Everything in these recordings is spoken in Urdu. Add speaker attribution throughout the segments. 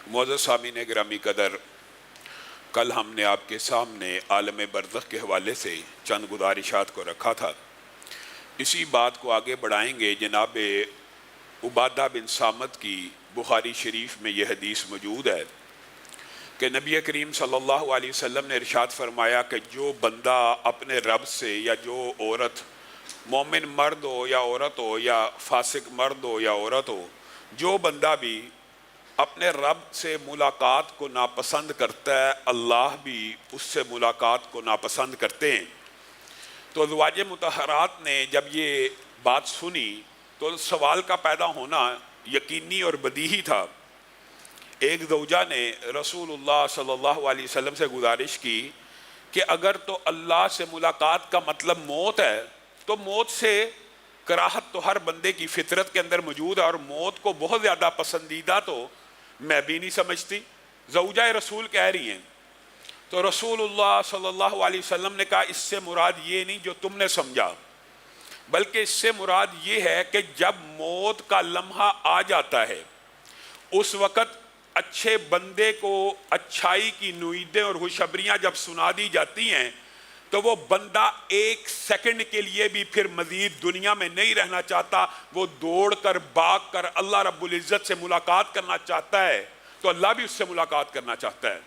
Speaker 1: معزز سامعین گرامی قدر، کل ہم نے آپ کے سامنے عالم برزخ کے حوالے سے چند گزارشات کو رکھا تھا۔ اسی بات کو آگے بڑھائیں گے۔ جناب عبادہ بن صامت کی بخاری شریف میں یہ حدیث موجود ہے کہ نبی کریم صلی اللہ علیہ وسلم نے ارشاد فرمایا کہ جو بندہ اپنے رب سے، یا جو عورت، مومن مرد ہو یا عورت ہو، یا فاسق مرد ہو یا عورت ہو، جو بندہ بھی اپنے رب سے ملاقات کو ناپسند کرتا ہے، اللہ بھی اس سے ملاقات کو ناپسند کرتے ہیں۔ تو ازواج مطہرات نے جب یہ بات سنی تو سوال کا پیدا ہونا یقینی اور بدیہی تھا۔ ایک زوجہ نے رسول اللہ صلی اللہ علیہ وسلم سے گزارش کی کہ اگر تو اللہ سے ملاقات کا مطلب موت ہے تو موت سے کراہت تو ہر بندے کی فطرت کے اندر موجود ہے، اور موت کو بہت زیادہ پسندیدہ تو میں بھی نہیں سمجھتی۔ زوجہ رسول کہہ رہی ہیں تو رسول اللہ صلی اللہ علیہ وسلم نے کہا اس سے مراد یہ نہیں جو تم نے سمجھا، بلکہ اس سے مراد یہ ہے کہ جب موت کا لمحہ آ جاتا ہے اس وقت اچھے بندے کو اچھائی کی نویدیں اور خوشخبریاں جب سنا دی جاتی ہیں تو وہ بندہ ایک سیکنڈ کے لیے بھی پھر مزید دنیا میں نہیں رہنا چاہتا، وہ دوڑ کر بھاگ کر اللہ رب العزت سے ملاقات کرنا چاہتا ہے، تو اللہ بھی اس سے ملاقات کرنا چاہتا ہے۔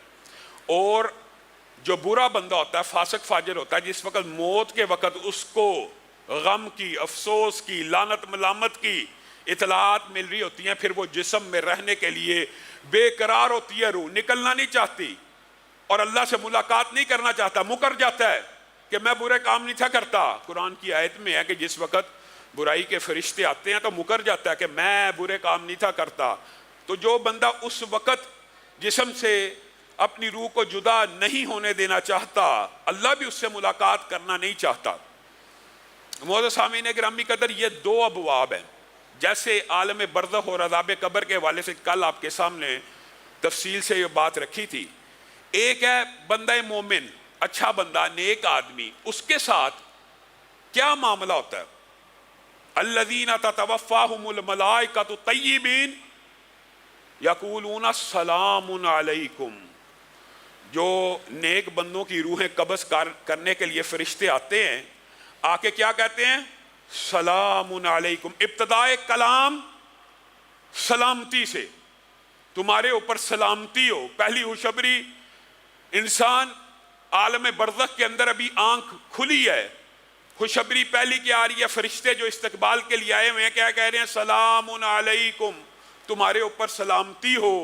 Speaker 1: اور جو برا بندہ ہوتا ہے، فاسق فاجر ہوتا ہے، جس وقت موت کے وقت اس کو غم کی، افسوس کی، لعنت ملامت کی اطلاعات مل رہی ہوتی ہیں، پھر وہ جسم میں رہنے کے لیے بے قرار ہوتی ہے، روح نکلنا نہیں چاہتی اور اللہ سے ملاقات نہیں کرنا چاہتا، مکر جاتا ہے کہ میں برے کام نہیں تھا کرتا۔ قرآن کی آیت میں ہے کہ جس وقت برائی کے فرشتے آتے ہیں تو مکر جاتا ہے کہ میں برے کام نہیں تھا کرتا۔ تو جو بندہ اس وقت جسم سے اپنی روح کو جدا نہیں ہونے دینا چاہتا، اللہ بھی اس سے ملاقات کرنا نہیں چاہتا۔ معزز سامعین گرامی قدر، یہ دو ابواب ہیں۔ جیسے عالم برزخ اور عذاب قبر کے حوالے سے کل آپ کے سامنے تفصیل سے یہ بات رکھی تھی۔ ایک ہے بندہ مومن، اچھا بندہ، نیک آدمی، اس کے ساتھ کیا معاملہ ہوتا ہے؟ الذین تتوفاہم الملائکۃ طیبین یقولون سلام علیکم۔ جو نیک بندوں کی روحیں قبض کرنے کے لیے فرشتے آتے ہیں، آ کے کیا کہتے ہیں؟ سلام علیکم۔ ابتدائے کلام سلامتی سے، تمہارے اوپر سلامتی ہو۔ پہلی خوشخبری، انسان عالم برزخ کے اندر ابھی آنکھ کھلی ہے، خوشخبری پہلی کیا آ رہی ہے؟ فرشتے جو استقبال کے لیے آئے ہوئے ہیں کیا کہہ رہے ہیں؟ سلام علیکم، تمہارے اوپر سلامتی ہو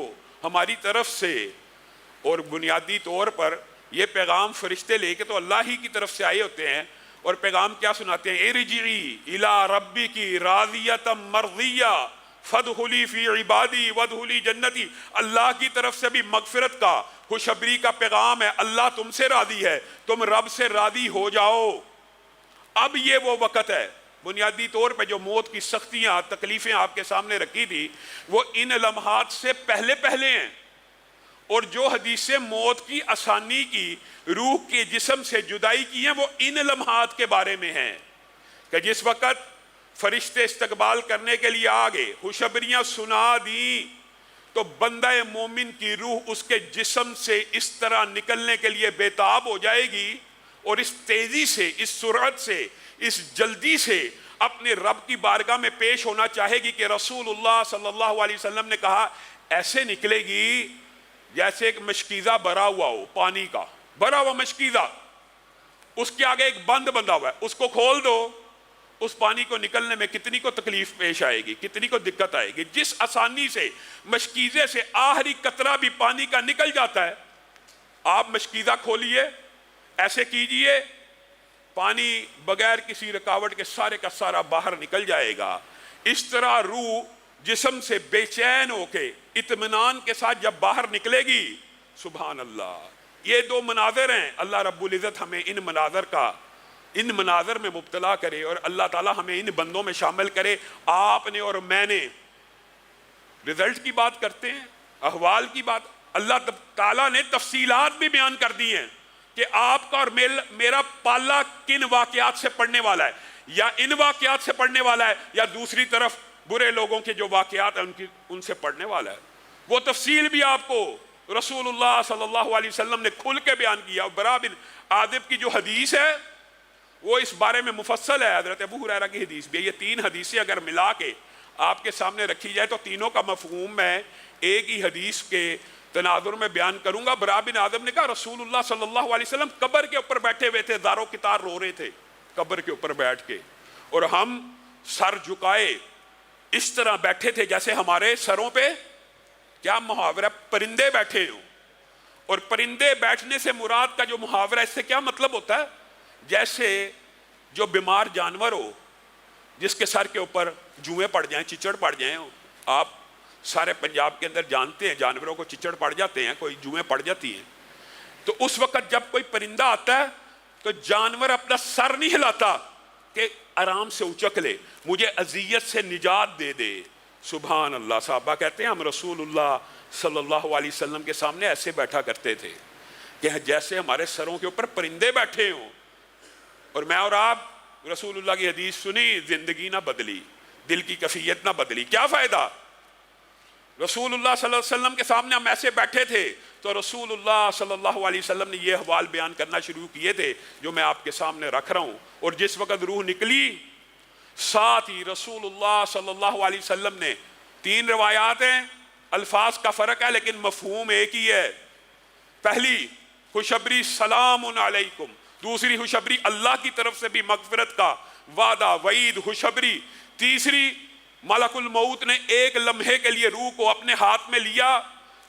Speaker 1: ہماری طرف سے۔ اور بنیادی طور پر یہ پیغام فرشتے لے کے تو اللہ ہی کی طرف سے آئے ہوتے ہیں، اور پیغام کیا سناتے ہیں؟ ارجعی الی ربک راضیۃ مرضیہ فادخلی فی عبادی وادخلی جنتی۔ اللہ کی طرف سے بھی مغفرت کا، خوشخبری کا پیغام ہے۔ اللہ تم سے راضی ہے، تم رب سے راضی ہو جاؤ۔ اب یہ وہ وقت ہے، بنیادی طور پہ جو موت کی سختیاں، تکلیفیں آپ کے سامنے رکھی تھی، وہ ان لمحات سے پہلے پہلے ہیں۔ اور جو حدیثیں موت کی آسانی کی، روح کے جسم سے جدائی کی ہیں، وہ ان لمحات کے بارے میں ہیں کہ جس وقت فرشتے استقبال کرنے کے لیے آگے خوشخبریاں سنا دیں تو بندہ مومن کی روح اس کے جسم سے اس طرح نکلنے کے لیے بےتاب ہو جائے گی، اور اس تیزی سے، اس سرعت سے، اس جلدی سے اپنے رب کی بارگاہ میں پیش ہونا چاہے گی کہ رسول اللہ صلی اللہ علیہ وسلم نے کہا ایسے نکلے گی جیسے ایک مشکیزہ بھرا ہوا ہو، پانی کا بھرا ہوا مشکیزہ، اس کے آگے ایک بند بندہ ہوا ہے، اس کو کھول دو، اس پانی کو نکلنے میں کتنی کو تکلیف پیش آئے گی، کتنی کو دقت آئے گی۔ جس آسانی سے مشکیزے سے آخری قطرہ بھی پانی کا نکل جاتا ہے، آپ مشکیزہ کھولیے، ایسے کیجئے، پانی بغیر کسی رکاوٹ کے سارے کا سارا باہر نکل جائے گا۔ اس طرح روح جسم سے بے چین ہو کے اطمینان کے ساتھ جب باہر نکلے گی، سبحان اللہ، یہ دو مناظر ہیں۔ اللہ رب العزت ہمیں ان مناظر میں مبتلا کرے، اور اللہ تعالی ہمیں ان بندوں میں شامل کرے۔ آپ نے اور میں نے رزلٹ کی بات کرتے ہیں، احوال کی بات، اللہ تعالیٰ نے تفصیلات بھی بیان کر دی ہیں کہ آپ کا اور میرا پالا کن واقعات سے پڑھنے والا ہے، یا ان واقعات سے پڑھنے والا ہے، یا دوسری طرف برے لوگوں کے جو واقعات ہیں ان سے پڑھنے والا ہے۔ وہ تفصیل بھی آپ کو رسول اللہ صلی اللہ علیہ وسلم نے کھل کے بیان کیا. برا بن عازب کی جو حدیث ہے وہ اس بارے میں مفصل ہے. حضرت ابو ہریرہ کی حدیث بھی ہے. یہ تین حدیثیں اگر ملا کے آپ کے سامنے رکھی جائے تو تینوں کا مفہوم میں ایک ہی حدیث کے تناظر میں بیان کروں گا. برا بن عازب نے کہا رسول اللہ صلی اللہ علیہ وسلم قبر کے اوپر بیٹھے ہوئے تھے, زار و کتار رو رہے تھے قبر کے اوپر بیٹھ کے, اور ہم سر جھکائے اس طرح بیٹھے تھے جیسے ہمارے سروں پہ کیا محاورہ پرندے بیٹھے ہوں. اور پرندے بیٹھنے سے مراد کا جو محاورہ اس سے کیا مطلب ہوتا ہے, جیسے جو بیمار جانور ہو جس کے سر کے اوپر جوئیں پڑ جائیں, چچڑ پڑ جائیں. آپ سارے پنجاب کے اندر جانتے ہیں جانوروں کو چچڑ پڑ جاتے ہیں, کوئی جوئیں پڑ جاتی ہیں. تو اس وقت جب کوئی پرندہ آتا ہے تو جانور اپنا سر نہیں ہلاتا کہ آرام سے اچک لے, مجھے اذیت سے نجات دے دے. سبحان اللہ. صحابہ کہتے ہیں ہم رسول اللہ صلی اللہ علیہ وسلم کے سامنے ایسے بیٹھا کرتے تھے کہ جیسے ہمارے سروں کے اوپر پرندے بیٹھے ہوں. اور میں اور آپ رسول اللہ کی حدیث سنی, زندگی نہ بدلی, دل کی کیفیت نہ بدلی, کیا فائدہ. رسول اللہ صلی اللہ علیہ وسلم کے سامنے ہم ایسے بیٹھے تھے تو رسول اللہ صلی اللہ علیہ وسلم نے یہ احوال بیان کرنا شروع کیے تھے جو میں آپ کے سامنے رکھ رہا ہوں. اور جس وقت روح نکلی ساتھ ہی رسول اللہ صلی اللہ علیہ وسلم نے, تین روایات ہیں, الفاظ کا فرق ہے لیکن مفہوم ایک ہی ہے. پہلی خوشبری سلام علیکم, دوسری خوشبری اللہ کی طرف سے بھی مغفرت کا وعدہ وعید خوشبری, تیسری ملک الموت نے ایک لمحے کے لیے روح کو اپنے ہاتھ میں لیا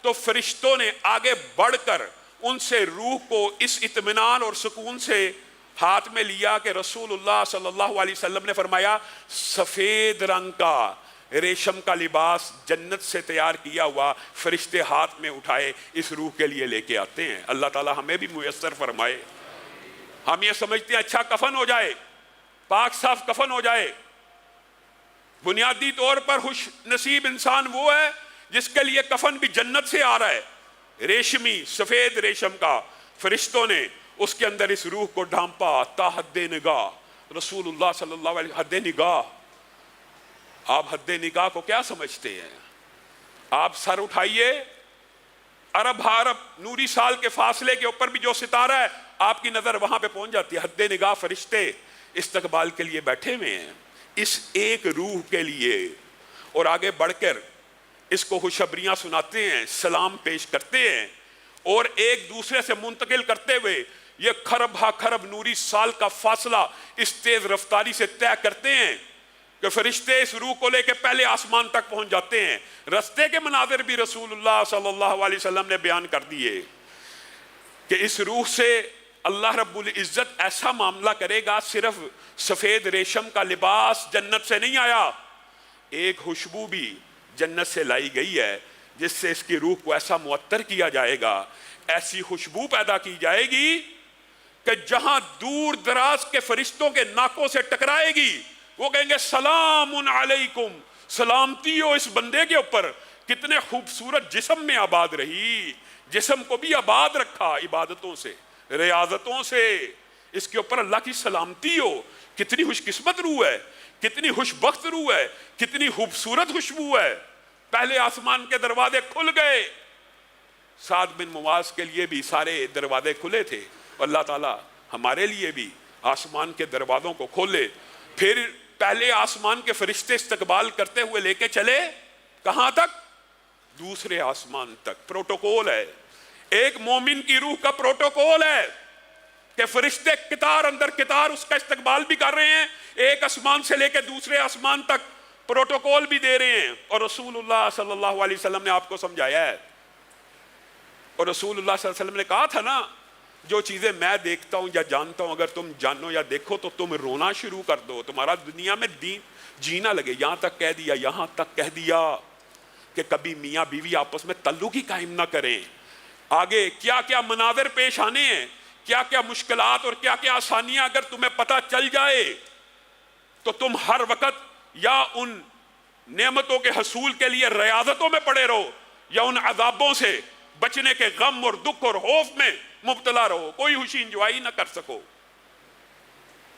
Speaker 1: تو فرشتوں نے آگے بڑھ کر ان سے روح کو اس اطمینان اور سکون سے ہاتھ میں لیا کہ رسول اللہ صلی اللہ علیہ وسلم نے فرمایا سفید رنگ کا ریشم کا لباس جنت سے تیار کیا ہوا فرشتے ہاتھ میں اٹھائے اس روح کے لیے لے کے آتے ہیں. اللہ تعالی ہمیں بھی میسر فرمائے. ہم یہ سمجھتے ہیں اچھا کفن ہو جائے, پاک صاف کفن ہو جائے. بنیادی طور پر خوش نصیب انسان وہ ہے جس کے لیے کفن بھی جنت سے آ رہا ہے, ریشمی سفید ریشم کا. فرشتوں نے اس کے اندر اس روح کو ڈھانپا تا حد نگاہ. رسول اللہ صلی اللہ علیہ وسلم حد نگاہ. آپ حد نگاہ کو کیا سمجھتے ہیں؟ آپ سر اٹھائیے, ارب حرب نوری سال کے فاصلے کے اوپر بھی جو ستارہ ہے آپ کی نظر وہاں پہ پہنچ جاتی ہے. حد نگاہ فرشتے استقبال کے لیے بیٹھے ہوئے ہیں اس ایک روح کے لیے. اور آگے بڑھ کر اس کو خوشخبریاں سناتے ہیں, سلام پیش کرتے ہیں, اور ایک دوسرے سے منتقل کرتے ہوئے یہ خرب ہا خرب نوری سال کا فاصلہ اس تیز رفتاری سے طے کرتے ہیں کہ فرشتے اس روح کو لے کے پہلے آسمان تک پہنچ جاتے ہیں. رستے کے مناظر بھی رسول اللہ صلی اللہ علیہ وسلم نے بیان کر دیے کہ اس روح سے اللہ رب العزت ایسا معاملہ کرے گا. صرف سفید ریشم کا لباس جنت سے نہیں آیا, ایک خوشبو بھی جنت سے لائی گئی ہے جس سے اس کی روح کو ایسا معطر کیا جائے گا, ایسی خوشبو پیدا کی جائے گی کہ جہاں دور دراز کے فرشتوں کے ناکوں سے ٹکرائے گی وہ کہیں گے سلام علیکم, سلامتی ہو اس بندے کے اوپر. کتنے خوبصورت جسم میں آباد رہی, جسم کو بھی آباد رکھا عبادتوں سے ریاضتوں سے, اس کے اوپر اللہ کی سلامتی ہو. کتنی خوش قسمت روح ہے, کتنی خوش بخت روح ہے, کتنی خوبصورت خوشبو ہے. پہلے آسمان کے دروازے کھل گئے, سعد بن معاذ کے لیے بھی سارے دروازے کھلے تھے. اللہ تعالیٰ ہمارے لیے بھی آسمان کے دروازوں کو کھولے. پھر پہلے آسمان کے فرشتے استقبال کرتے ہوئے لے کے چلے کہاں تک؟ دوسرے آسمان تک. پروٹوکول ہے, ایک مومن کی روح کا پروٹوکول ہے کہ فرشتے قطار اندر قطار اس کا استقبال بھی کر رہے ہیں, ایک آسمان سے لے کے دوسرے آسمان تک پروٹوکول بھی دے رہے ہیں. اور رسول اللہ صلی اللہ علیہ وسلم نے آپ کو سمجھایا ہے, اور رسول اللہ صلی اللہ علیہ وسلم نے کہا تھا نا جو چیزیں میں دیکھتا ہوں یا جانتا ہوں اگر تم جانو یا دیکھو تو تم رونا شروع کر دو, تمہارا دنیا میں جینا لگے. یہاں تک کہہ دیا, یہاں تک کہہ دیا کہ کبھی میاں بیوی آپس میں تعلق ہی قائم نہ کریں. آگے کیا کیا مناظر پیش آنے ہیں, کیا کیا مشکلات اور کیا کیا آسانیاں اگر تمہیں پتہ چل جائے تو تم ہر وقت یا ان نعمتوں کے حصول کے لیے ریاضتوں میں پڑے رہو یا ان عذابوں سے بچنے کے غم اور دکھ اور خوف میں مبتلا رہو, کوئی خوشی انجوائے نہ کر سکو.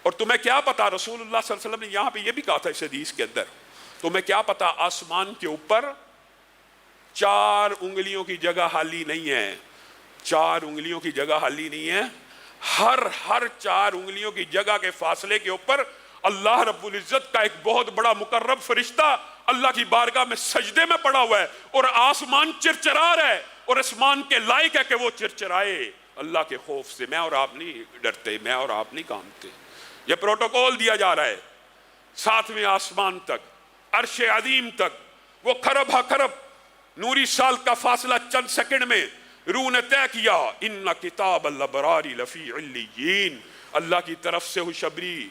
Speaker 1: اور تمہیں کیا پتا, رسول اللہ صلی اللہ علیہ وسلم نے یہاں پہ یہ بھی کہا تھا اس حدیث کے اندر, تمہیں کیا پتا آسمان کے اوپر 4 انگلیوں کی جگہ خالی نہیں ہے، 4 انگلیوں کی جگہ خالی نہیں ہے، ہر 4 انگلیوں کی جگہ کے فاصلے کے اوپر اللہ رب العزت کا ایک بہت بڑا مقرب فرشتہ اللہ کی بارگاہ میں سجدے میں پڑا ہوا ہے، اور آسمان چرچرا رہا ہے، اور آسمان کے لائق ہے کہ وہ چرچرائے اللہ کے خوف سے۔ میں اور آپ نہیں ڈرتے، میں اور آپ نہیں کانپتے، یہ پروٹوکول دیا جا رہا ہے 7ویں آسمان تک، عرش عظیم تک، وہ کھرب ہا کھرب نوری سال کا فاصلہ چند سیکنڈ میں روح نے طے کیا، ان کتاب الابرار لفی علیین، اللہ کی طرف سے خوشخبری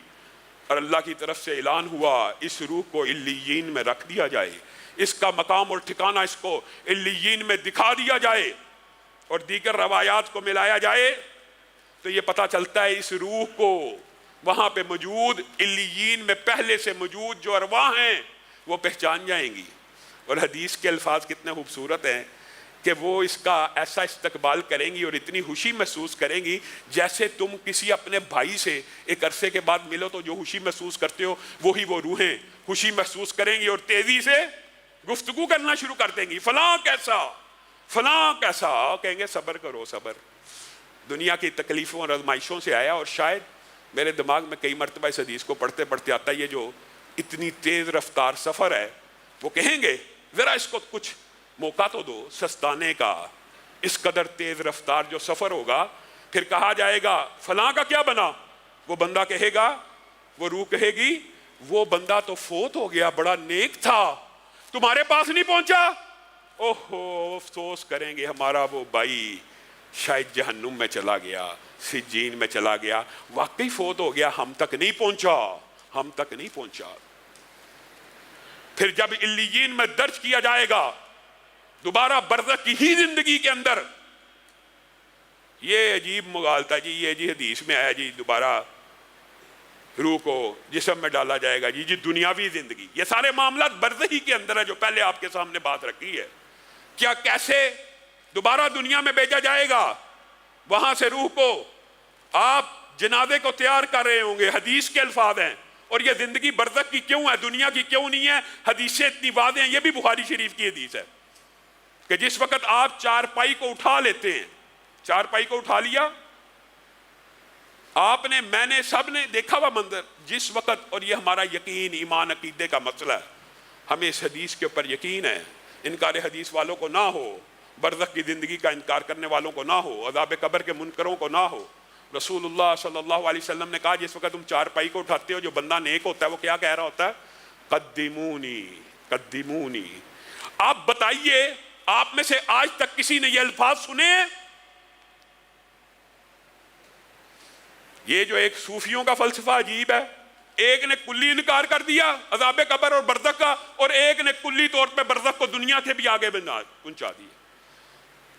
Speaker 1: اور اللہ کی طرف سے اعلان ہوا اس روح کو علیین میں رکھ دیا جائے، اس کا مقام اور ٹھکانہ اس کو علیین میں دکھا دیا جائے، اور دیگر روایات کو ملایا جائے تو یہ پتہ چلتا ہے اس روح کو وہاں پہ موجود علیین میں پہلے سے موجود جو ارواح ہیں وہ پہچان جائیں گی، اور حدیث کے الفاظ کتنے خوبصورت ہیں کہ وہ اس کا ایسا استقبال کریں گی اور اتنی خوشی محسوس کریں گی جیسے تم کسی اپنے بھائی سے ایک عرصے کے بعد ملو تو جو خوشی محسوس کرتے ہو وہی وہ روحیں خوشی محسوس کریں گی، اور تیزی سے گفتگو کرنا شروع کر دیں گی، فلاں کیسا فلاں کیسا، کہیں گے صبر کرو صبر، دنیا کی تکلیفوں اور آزمائشوں سے آیا۔ اور شاید میرے دماغ میں کئی مرتبہ اس حدیث کو پڑھتے پڑھتے آتا ہے یہ جو اتنی تیز رفتار سفر ہے، وہ کہیں گے ذرا اس کو کچھ موقع تو دو سستانے کا، اس قدر تیز رفتار جو سفر ہوگا۔ پھر کہا جائے گا فلاں کا کیا بنا، وہ بندہ کہے گا، وہ روح کہے گی وہ بندہ تو فوت ہو گیا، بڑا نیک تھا، تمہارے پاس نہیں پہنچا، اوہو افسوس کریں گے ہمارا وہ بھائی شاید جہنم میں چلا گیا، سجین میں چلا گیا، واقعی فوت ہو گیا، ہم تک نہیں پہنچا، ہم تک نہیں پہنچا۔ پھر جب علیین میں درج کیا جائے گا دوبارہ برزخ کی ہی زندگی کے اندر، یہ عجیب مغالطہ جی، یہ جی حدیث میں آیا جی دوبارہ روح کو جسم میں ڈالا جائے گا، جی دنیاوی زندگی، یہ سارے معاملات برزخی کے اندر ہے جو پہلے آپ کے سامنے بات رکھی ہے۔ کیا کیسے دوبارہ دنیا میں بھیجا جائے گا، وہاں سے روح کو آپ جنازے کو تیار کر رہے ہوں گے، حدیث کے الفاظ ہیں، اور یہ زندگی برزخ کی کیوں ہے، دنیا کی کیوں نہیں ہے، حدیثیں اتنی واضح ہیں، یہ بھی بخاری شریف کی حدیث ہے کہ جس وقت آپ چارپائی کو اٹھا لیتے ہیں، چارپائی کو اٹھا لیا آپ نے، میں نے، سب نے دیکھا ہوا منظر، جس وقت، اور یہ ہمارا یقین ایمان عقیدے کا مسئلہ ہے، ہمیں اس حدیث کے اوپر یقین ہے، انکار حدیث والوں کو نہ ہو، برزخ کی زندگی کا انکار کرنے والوں کو نہ ہو، عذاب قبر کے منکروں کو نہ ہو۔ رسول اللہ صلی اللہ علیہ وسلم نے کہا جس وقت تم چارپائی کو اٹھاتے ہو جو بندہ نیک ہوتا ہے وہ کیا کہہ رہا ہوتا ہے، قدمونی قدمونی۔ آپ بتائیے آپ میں سے آج تک کسی نے یہ الفاظ سنے ہیں؟ یہ جو ایک صوفیوں کا فلسفہ عجیب ہے، ایک نے کلی انکار کر دیا عذاب قبر اور برزخ کا، اور ایک نے کلی طور پہ برزخ کو دنیا سے بھی آگے پہنچا دیا۔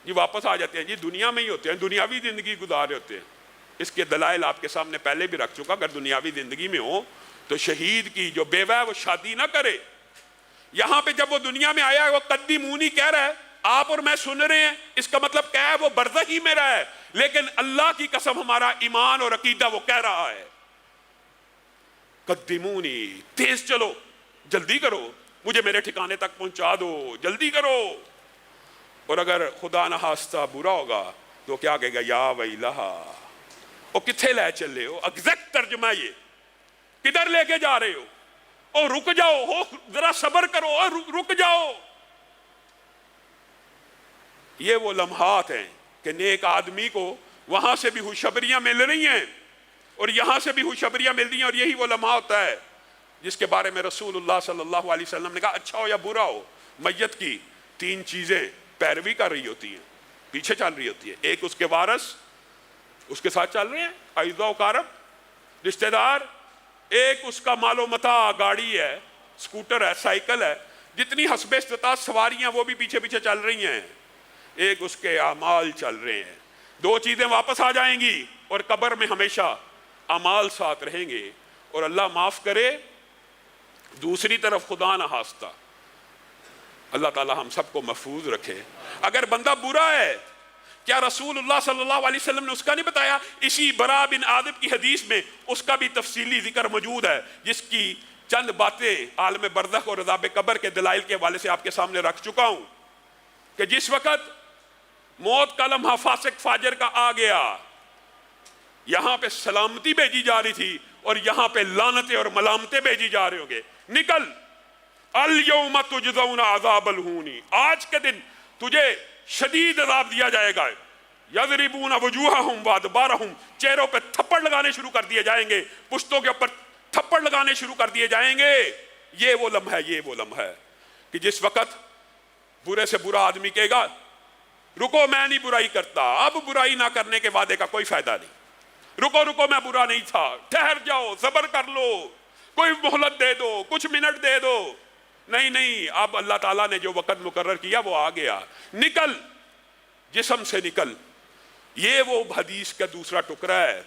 Speaker 1: یہ واپس آ جاتے ہیں جی دنیا میں ہی ہوتے ہیں، دنیاوی زندگی گزار رہے ہوتے ہیں۔ اس کے دلائل آپ کے سامنے پہلے بھی رکھ چکا، اگر دنیاوی زندگی میں ہو تو شہید کی جو بیوہ ہے وہ شادی نہ کرے۔ یہاں پہ جب وہ دنیا میں آیا ہے وہ قدمونی کہہ رہا ہے، آپ اور میں سن رہے ہیں، اس کا مطلب کیا ہے، وہ برزخ ہی میں رہا ہے، لیکن اللہ کی قسم ہمارا ایمان اور عقیدہ وہ کہہ رہا ہے قدمونی، تیز چلو، جلدی کرو، مجھے میرے ٹھکانے تک پہنچا دو، جلدی کرو۔ اور اگر خدا نہ خواستہ برا ہوگا تو کیا کہے گا، یا ویلہا، او کتھے لے چلے ہو، ایگزیکٹ ترجمہ یہ، کدھر لے کے جا رہے ہو، او رک جاؤ، ہو ذرا صبر کرو، او رک جاؤ۔ یہ وہ لمحات ہیں کہ نیک آدمی کو وہاں سے بھی خوشخبریاں مل رہی ہیں اور یہاں سے بھی خوشخبریاں مل رہی ہیں، اور یہی وہ لمحہ ہوتا ہے جس کے بارے میں رسول اللہ صلی اللہ علیہ وسلم نے کہا اچھا ہو یا برا ہو، میت کی 3 چیزیں پیروی کر رہی ہوتی ہیں، پیچھے چل رہی ہوتی ہے۔ ایک اس کے وارث اس کے ساتھ چل رہے ہیں، اعزاء و اقارب رشتہ دار، ایک اس کا مال و متاع، گاڑی ہے، سکوٹر ہے، سائیکل ہے، جتنی حسب استطاعت سواریاں وہ بھی پیچھے پیچھے چل رہی ہیں، ایک اس کے اعمال چل رہے ہیں۔ 2 چیزیں واپس آ جائیں گی اور قبر میں ہمیشہ اعمال ساتھ رہیں گے، اور اللہ معاف کرے دوسری طرف خدا نہ خواستہ اللہ تعالی ہم سب کو محفوظ رکھے، اگر بندہ برا ہے، کیا رسول اللہ صلی اللہ علیہ وسلم نے اس کا نہیں بتایا؟ اسی برا بن عازب کی حدیث میں اس کا بھی تفصیلی ذکر موجود ہے، جس کی چند باتیں عالم برزخ اور عذاب قبر کے دلائل کے حوالے سے آپ کے سامنے رکھ چکا ہوں۔ کہ جس وقت موت کا لمحہ فاسق فاجر کا آ گیا، یہاں پہ سلامتی بھیجی جا رہی تھی اور یہاں پہ لعنتیں اور ملامتیں بھیجی جا رہے ہوں گے. نکل، الیوم تجزون عذاب الہون، آج کے دن تجھے شدید عذاب دیا جائے گا. یضربون وجوہہم وادبارہم، چہروں پہ تھپڑ لگانے شروع کر دیے جائیں گے، پشتوں کے اوپر تھپڑ لگانے شروع کر دیے جائیں گے. یہ وہ لمحہ ہے کہ جس وقت برے سے برا آدمی کہے گا رکو میں نہیں برائی کرتا، اب برائی نہ کرنے کے وعدے کا کوئی فائدہ نہیں. رکو میں برا نہیں تھا، ٹھہر جاؤ، صبر کر لو، کوئی مہلت دے دو، کچھ منٹ دے دو. نہیں، اب اللہ تعالیٰ نے جو وقت مقرر کیا وہ آ گیا. نکل، جسم سے نکل. یہ وہ حدیث کا دوسرا ٹکڑا ہے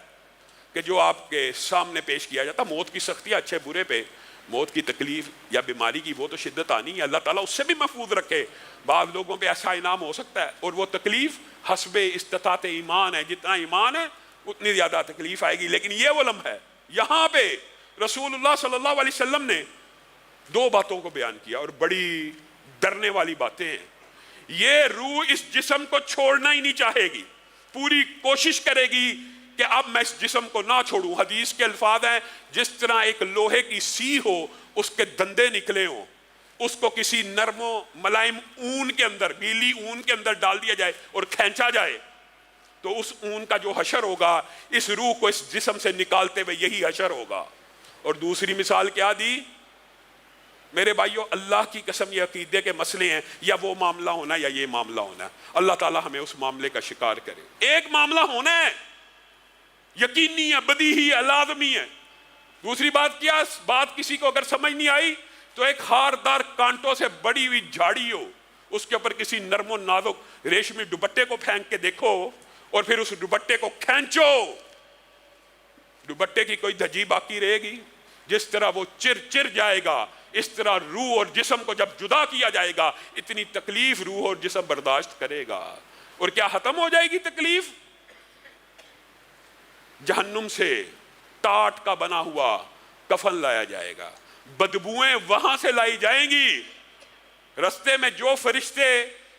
Speaker 1: کہ جو آپ کے سامنے پیش کیا جاتا. موت کی سختیاں اچھے برے پہ، موت کی تکلیف یا بیماری کی وہ تو شدت آنی ہے، اللہ تعالیٰ اس سے بھی محفوظ رکھے. بعض لوگوں پہ ایسا انعام ہو سکتا ہے اور وہ تکلیف حسب استطاعت ایمان ہے، جتنا ایمان ہے اتنی زیادہ تکلیف آئے گی. لیکن یہ وہ لمحہ ہے، یہاں پہ رسول اللہ صلی اللہ علیہ وسلم نے دو باتوں کو بیان کیا اور بڑی ڈرنے والی باتیں ہیں. یہ روح اس جسم کو چھوڑنا ہی نہیں چاہے گی، پوری کوشش کرے گی کہ اب میں اس جسم کو نہ چھوڑوں. حدیث کے الفاظ ہیں جس طرح ایک لوہے کی سی ہو، اس کے دندے نکلے ہوں، اس کو کسی نرم و ملائم اون کے اندر، گیلی اون کے اندر ڈال دیا جائے اور کھینچا جائے تو اس اون کا جو حشر ہوگا اس روح کو اس جسم سے نکالتے ہوئے یہی حشر ہوگا. اور دوسری مثال کیا دی؟ میرے بھائیو، اللہ کی قسم یہ عقیدے کے مسئلے ہیں، یا وہ معاملہ ہونا یا یہ معاملہ ہونا. اللہ تعالیٰ ہمیں اس معاملے کا شکار کرے. ایک معاملہ ہونا ہے، یقینی ہے، بدیہی ہے، لازمی ہے. دوسری بات کیا؟ بات کسی کو اگر سمجھ نہیں آئی تو ایک خاردار کانٹوں سے بڑی ہوئی جھاڑی ہو، اس کے اوپر کسی نرم و نازک ریشمی دوپٹے کو پھینک کے دیکھو اور پھر اس دوپٹے کو کھینچو، دوپٹے کی کوئی دھجی باقی رہے گی؟ جس طرح وہ چر جائے گا، اس طرح روح اور جسم کو جب جدا کیا جائے گا اتنی تکلیف روح اور جسم برداشت کرے گا. اور کیا ختم ہو جائے گی تکلیف؟ جہنم سے ٹاٹ کا بنا ہوا کفن لایا جائے گا، بدبوئیں وہاں سے لائی جائیں گی. رستے میں جو فرشتے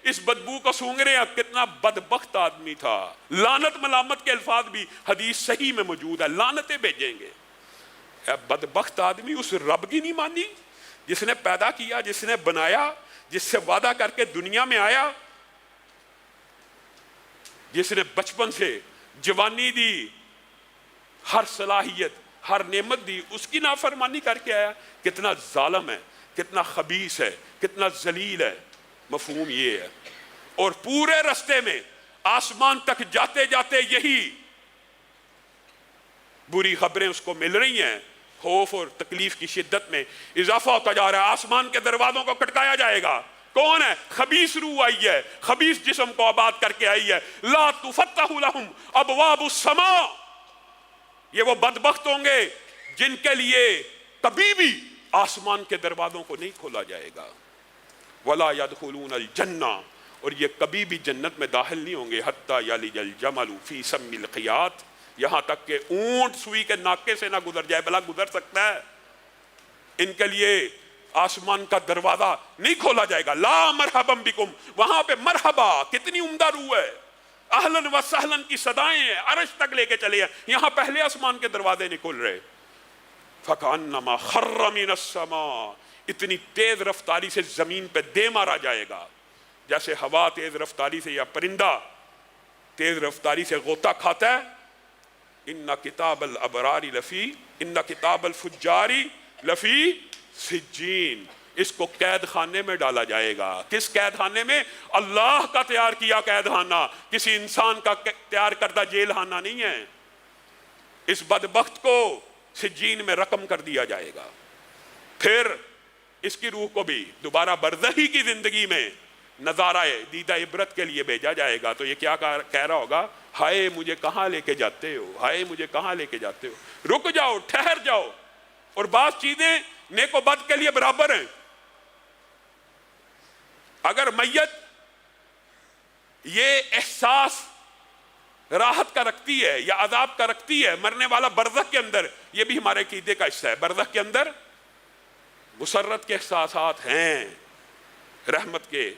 Speaker 1: اس بدبو کو سونگ رہے ہیں، کتنا بدبخت آدمی تھا. لعنت ملامت کے الفاظ بھی حدیث صحیح میں موجود ہے، لعنتیں بھیجیں گے. بدبخت آدمی اس رب کی نہیں مانی جس نے پیدا کیا، جس نے بنایا، جس سے وعدہ کر کے دنیا میں آیا، جس نے بچپن سے جوانی دی، ہر صلاحیت، ہر نعمت دی، اس کی نافرمانی کر کے آیا. کتنا ظالم ہے، کتنا خبیث ہے، کتنا ذلیل ہے. مفہوم یہ ہے. اور پورے رستے میں آسمان تک جاتے جاتے یہی بری خبریں اس کو مل رہی ہیں. خوف اور تکلیف کی شدت میں اضافہ ہوتا جا رہا ہے. آسمان کے دروازوں کو کھٹکایا جائے گا. کون ہے؟ خبیث روح آئی ہے، خبیث جسم کو آباد کر کے آئی ہے. لا تفتح لهم ابواب السماء. یہ وہ بدبخت ہوں گے جن کے لیے کبھی بھی آسمان کے دروازوں کو نہیں کھولا جائے گا. ولا يدخلون الجنہ، اور یہ کبھی بھی جنت میں داخل نہیں ہوں گے. حتی یلج الجمل فی سم الخیاط، یہاں تک کہ اونٹ سوئی کے ناکے سے نہ گزر جائے. بھلا گزر سکتا ہے؟ ان کے لیے آسمان کا دروازہ نہیں کھولا جائے گا. لا مرحبا بکم، وہاں پہ مرحبا، کتنی عمدہ روح ہے، اہلن و سہلن کی صدائیں ہیں، عرش تک لے کے چلے ہیں. یہاں پہلے آسمان کے دروازے نہیں کھل رہے. فکأنما خر من السماء، اتنی تیز رفتاری سے زمین پہ دے مارا جائے گا جیسے ہوا تیز رفتاری سے یا پرندہ تیز رفتاری سے غوطہ کھاتا ہے. ان کتاب الابرار لفی، ان کتاب الفجار لفی سجین. اس کو قید خانے میں ڈالا جائے گا. کس قید خانے میں؟ اللہ کا تیار کیا قید خانہ، کسی انسان کا تیار کردہ جیل خانہ نہیں ہے. اس بدبخت کو سجین میں رقم کر دیا جائے گا. پھر اس کی روح کو بھی دوبارہ برزخی کی زندگی میں نظارہ دیدہ عبرت کے لیے بھیجا جائے گا. تو یہ کیا کہہ رہا ہوگا؟ ہائے مجھے کہاں لے کے جاتے ہو، ہائے مجھے کہاں لے کے جاتے ہو. رک جاؤ، ٹھہر جاؤ. اور بعض چیزیں نیک و بد کے لیے برابر ہیں. اگر میت یہ احساس راحت کا رکھتی ہے یا عذاب کا رکھتی ہے، مرنے والا برزخ کے اندر، یہ بھی ہمارے عقیدے کا حصہ ہے. برزخ کے اندر مسرت کے احساسات ہیں، رحمت کے،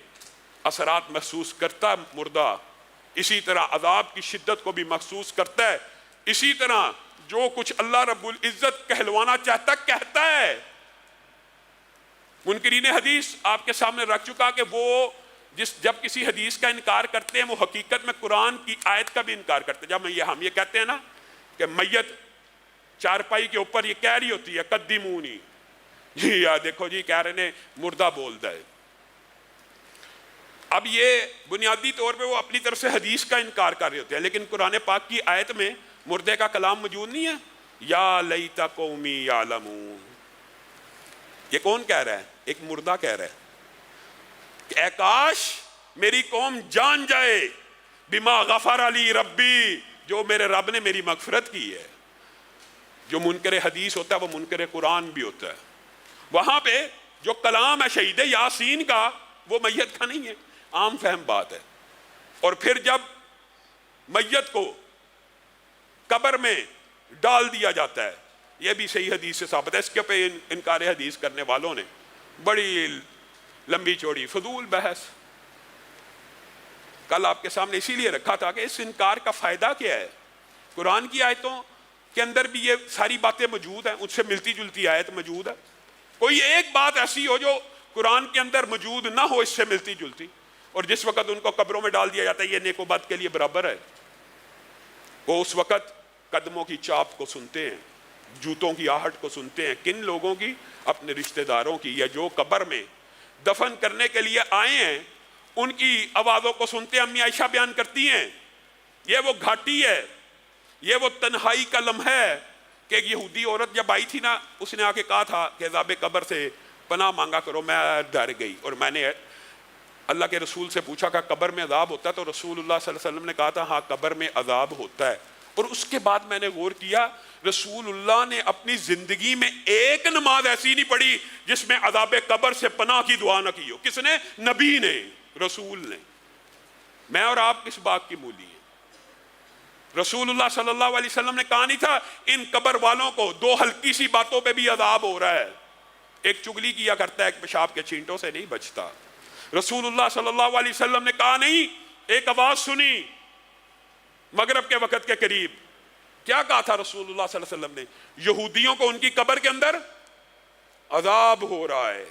Speaker 1: اثرات محسوس کرتا ہے مردہ، اسی طرح عذاب کی شدت کو بھی محسوس کرتا ہے، اسی طرح جو کچھ اللہ رب العزت کہلوانا چاہتا کہتا ہے۔ منکرین حدیث آپ کے سامنے رکھ چکا کہ وہ جب کسی حدیث کا انکار کرتے ہیں وہ حقیقت میں قرآن کی آیت کا بھی انکار کرتے ہیں۔ جب ہم یہ کہتے ہیں نا کہ میت چارپائی کے اوپر یہ کہہ رہی ہوتی ہے قدمونی، جی یا دیکھو جی کہہ رہے ہیں مردہ بول دے، اب یہ بنیادی طور پہ وہ اپنی طرف سے حدیث کا انکار کر رہے ہوتے ہیں، لیکن قرآن پاک کی آیت میں مردے کا کلام موجود نہیں ہے۔ یا لیت قومی یعلمون، یہ کون کہہ رہا ہے؟ ایک مردہ کہہ رہا ہے کہ اے کاش میری قوم جان جائے بما غفر علی ربی، جو میرے رب نے میری مغفرت کی ہے۔ جو منکر حدیث ہوتا ہے وہ منکر قرآن بھی ہوتا ہے۔ وہاں پہ جو کلام ہے شہید یاسین کا وہ میت کا نہیں ہے، عام فہم بات ہے۔ اور پھر جب میت کو قبر میں ڈال دیا جاتا ہے، یہ بھی صحیح حدیث سے ثابت ہے۔ اس کے پہ انکار حدیث کرنے والوں نے بڑی لمبی چوڑی فضول بحث کل آپ کے سامنے اسی لیے رکھا تھا کہ اس انکار کا فائدہ کیا ہے۔ قرآن کی آیتوں کے اندر بھی یہ ساری باتیں موجود ہیں، ان سے ملتی جلتی آیت موجود ہے۔ کوئی ایک بات ایسی ہو جو قرآن کے اندر موجود نہ ہو اس سے ملتی جلتی، اور جس وقت ان کو قبروں میں ڈال دیا جاتا ہے یہ نیک و بد کے لیے برابر ہے۔ وہ اس وقت قدموں کی چاپ کو سنتے ہیں، جوتوں کی آہٹ کو سنتے ہیں۔ کن لوگوں کی؟ اپنے رشتہ داروں کی، یا جو قبر میں دفن کرنے کے لیے آئے ہیں ان کی آوازوں کو سنتے ہیں۔ امی عائشہ بیان کرتی ہیں یہ وہ گھاٹی ہے، یہ وہ تنہائی کا لمحہ ہے کہ ایک یہودی عورت جب آئی تھی نا، اس نے آ کے کہا تھا کہ عذاب قبر سے پناہ مانگا کرو۔ میں ڈر گئی اور میں نے اللہ کے رسول سے پوچھا کہ قبر میں عذاب ہوتا ہے؟ تو رسول اللہ صلی اللہ علیہ وسلم نے کہا تھا ہاں قبر میں عذاب ہوتا ہے۔ اور اس کے بعد میں نے غور کیا، رسول اللہ نے اپنی زندگی میں ایک نماز ایسی نہیں پڑھی جس میں عذاب قبر سے پناہ کی دعا نہ کی ہو۔ کس نے؟ نبی نے، رسول نے۔ میں اور آپ کس بات کی مولی ہیں؟ رسول اللہ صلی اللہ علیہ وسلم نے کہا نہیں تھا ان قبر والوں کو دو ہلکی سی باتوں پہ بھی عذاب ہو رہا ہے، ایک چگلی کیا کرتا ہے ایک پیشاب کے چھینٹوں سے نہیں بچتا۔ رسول اللہ صلی اللہ علیہ وسلم نے کہا نہیں ایک آواز سنی مغرب کے وقت کے قریب، کیا کہا تھا رسول اللہ صلی اللہ علیہ وسلم نے؟ یہودیوں کو ان کی قبر کے اندر عذاب ہو رہا ہے۔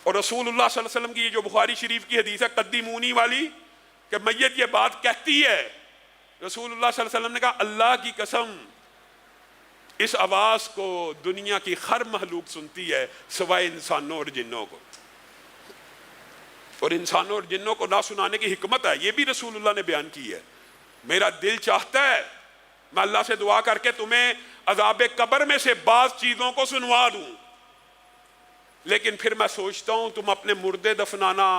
Speaker 1: اور رسول اللہ صلی اللہ علیہ وسلم کی یہ جو بخاری شریف کی حدیث ہے قدیمونی والی کہ میت یہ بات کہتی ہے، رسول اللہ صلی اللہ علیہ وسلم نے کہا اللہ کی قسم اس آواز کو دنیا کی ہر مخلوق سنتی ہے سوائے انسانوں اور جنوں کو، اور انسانوں اور جنوں کو نہ سنانے کی حکمت ہے، یہ بھی رسول اللہ نے بیان کی ہے۔ میرا دل چاہتا ہے میں اللہ سے دعا کر کے تمہیں عذاب قبر میں سے بعض چیزوں کو سنوا دوں، لیکن پھر میں سوچتا ہوں تم اپنے مردے دفنانا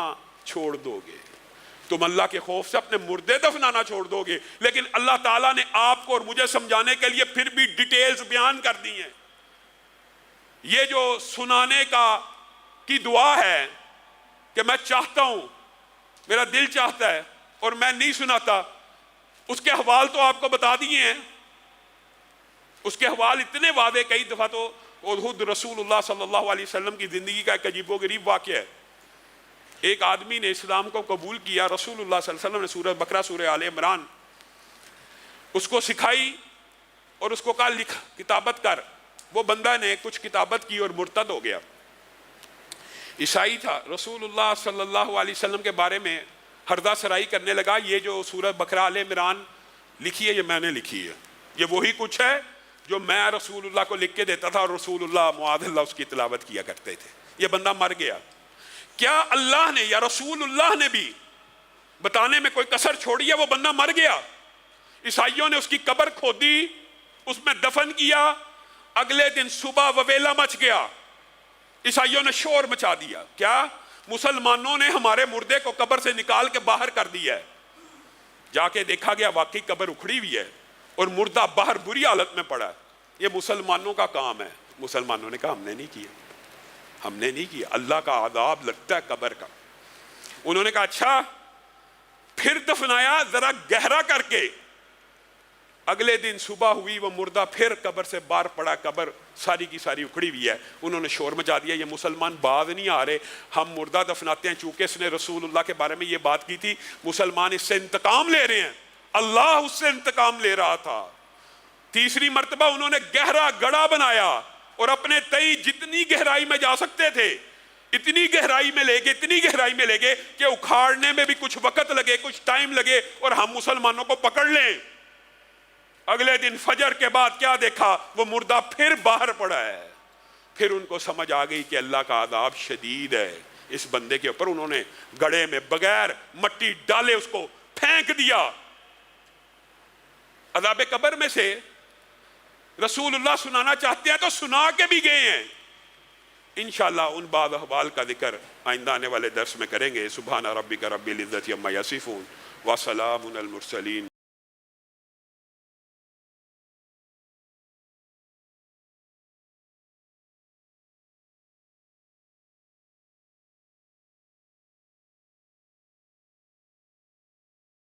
Speaker 1: چھوڑ دو گے، تم اللہ کے خوف سے اپنے مردے دفنانا چھوڑ دو گے، لیکن اللہ تعالیٰ نے آپ کو اور مجھے سمجھانے کے لیے پھر بھی ڈیٹیلز بیان کر دی ہیں۔ یہ جو سنانے کی دعا ہے کہ میں چاہتا ہوں، میرا دل چاہتا ہے اور میں نہیں سناتا، اس کے حوال تو آپ کو بتا دیے ہیں۔ اس کے حوال اتنے واضح، کئی دفعہ تو خود رسول اللہ صلی اللہ علیہ وسلم کی زندگی کا ایک عجیب و غریب واقعہ ہے۔ ایک آدمی نے اسلام کو قبول کیا، رسول اللہ صلی اللہ علیہ وسلم نے سورہ بقرہ سورہ آل عمران اس کو سکھائی اور اس کو کہا لکھ کتابت کر۔ وہ بندہ نے کچھ کتابت کی اور مرتد ہو گیا، عیسائی تھا۔ رسول اللہ صلی اللہ علیہ وسلم کے بارے میں ہردہ سرائی کرنے لگا، یہ جو سورہ بقرہ آل عمران لکھی ہے یہ میں نے لکھی ہے، یہ وہی کچھ ہے جو میں رسول اللہ کو لکھ کے دیتا تھا اور رسول اللہ معاذ اللہ اس کی تلاوت کیا کرتے تھے۔ یہ بندہ مر گیا۔ کیا اللہ نے یا رسول اللہ نے بھی بتانے میں کوئی کسر چھوڑی ہے؟ وہ بندہ مر گیا، عیسائیوں نے اس کی قبر کھودی، اس میں دفن کیا، اگلے دن صبح وویلا مچ گیا، عیسائیوں نے شور مچا دیا۔ کیا؟ مسلمانوں نے ہمارے مردے کو قبر سے نکال کے باہر کر دیا ہے۔ جا کے دیکھا گیا واقعی قبر اکھڑی ہوئی ہے اور مردہ باہر بری حالت میں پڑا ہے۔ یہ مسلمانوں کا کام ہے۔ مسلمانوں نے کہا ہم نے نہیں کیا، ہم نے نہیں کیا، اللہ کا عذاب لگتا ہے قبر کا۔ انہوں نے کہا اچھا، پھر دفنایا ذرا گہرا کر کے، اگلے دن صبح ہوئی وہ مردہ پھر قبر سے باہر پڑا، قبر ساری کی ساری اکھڑی ہوئی ہے۔ انہوں نے شور مچا دیا، یہ مسلمان باز نہیں آ رہے، ہم مردہ دفناتے ہیں، چونکہ اس نے رسول اللہ کے بارے میں یہ بات کی تھی، مسلمان اس سے انتقام لے رہے ہیں، اللہ اس سے انتقام لے رہا تھا۔ تیسری مرتبہ انہوں نے گہرا گڑھا بنایا اور اپنے تئی جتنی گہرائی میں جا سکتے تھے اتنی گہرائی میں لے گئے کہ اکھاڑنے میں بھی کچھ وقت لگے، کچھ ٹائم لگے اور ہم مسلمانوں کو پکڑ لیں۔ اگلے دن فجر کے بعد کیا دیکھا؟ وہ مردہ پھر باہر پڑا ہے۔ پھر ان کو سمجھ آ گئی کہ اللہ کا عذاب شدید ہے اس بندے کے اوپر۔ انہوں نے گڑھے میں بغیر مٹی ڈالے اس کو پھینک دیا۔ عذاب قبر میں سے رسول اللہ سنانا چاہتے ہیں تو سنا کے بھی گئے ہیں۔ انشاءاللہ ان بعض احوال کا ذکر آئندہ آنے والے درس میں کریں گے۔ سبحان ربک رب العزت عما یصفون وسلام علی المرسلین۔